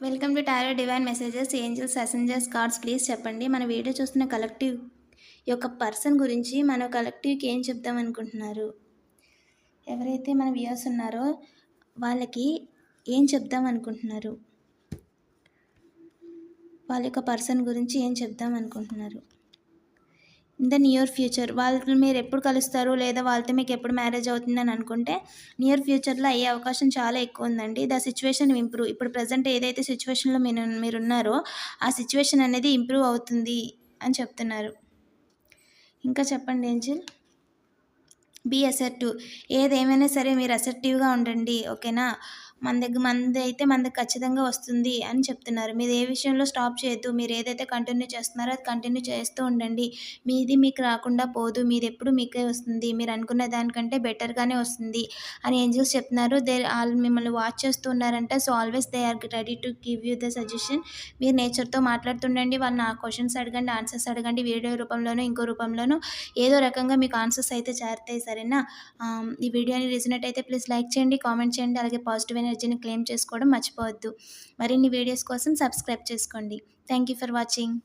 Welcome to tarot divine messages angels ascenders cards please చెప్పండి. మన video చూస్తున్న collective యొక్క పర్సన్ గురించి మన కలెక్టివ్కి ఏం చెప్దాం అనుకుంటున్నారు? ఎవరైతే మన వ్యూయర్స్ ఉన్నారో వాళ్ళకి ఏం చెప్దాం అనుకుంటున్నారు? వాళ్ళ యొక్క పర్సన్ గురించి ఏం చెప్దాం అనుకుంటున్నారు? ఇన్ ద నియర్ ఫ్యూచర్ వాళ్ళు మీరు ఎప్పుడు కలుస్తారు, లేదా వాళ్ళతో మీకు ఎప్పుడు మ్యారేజ్ అవుతుందని అనుకుంటే నియర్ ఫ్యూచర్లో అయ్యే అవకాశం చాలా ఎక్కువ ఉందండి. The situation improve. ఇప్పుడు ప్రజెంట్ ఏదైతే సిచ్యువేషన్లో మీరున్నారో ఆ సిచ్యువేషన్ అనేది ఇంప్రూవ్ అవుతుంది అని చెప్తున్నారు. ఇంకా చెప్పండి ఏంజిల్. Be assertive. ఏదేమైనా సరే మీరు అసర్టివ్గా ఉండండి, ఓకేనా? మనది ఖచ్చితంగా వస్తుంది అని చెప్తున్నారు. మీరు ఏ విషయంలో స్టాప్ చేయొద్దు. మీరు ఏదైతే కంటిన్యూ చేస్తున్నారో అది కంటిన్యూ చేస్తూ ఉండండి. మీది మీకు రాకుండా పోదు. మీదెప్పుడు మీకే వస్తుంది. మీరు అనుకున్న దానికంటే బెటర్గానే వస్తుంది అని ఏంజెల్స్ చెప్తున్నారు. ఆళ్ళు మిమ్మల్ని వాచ్ చేస్తూ ఉన్నారంట. So always they are ready to give you the suggestion. మీరు నేచర్తో మాట్లాడుతుండండి. వాళ్ళని ఆ క్వశ్చన్స్ అడగండి, ఆన్సర్స్ అడగండి. వీడియో రూపంలోనో ఇంకో రూపంలోనో ఏదో రకంగా మీకు ఆన్సర్స్ అయితే చేరతాయి, సరేనా? ఈ వీడియోని రిజనేట్ అయితే ప్లీజ్ లైక్ చేయండి, కామెంట్ చేయండి. అలాగే పాజిటివ్ ఎనర్జీని క్లెయిమ్ చేసుకోవడం మర్చిపోవద్దు. మరిన్ని వీడియోస్ కోసం సబ్స్క్రైబ్ చేసుకోండి. Thank you for watching.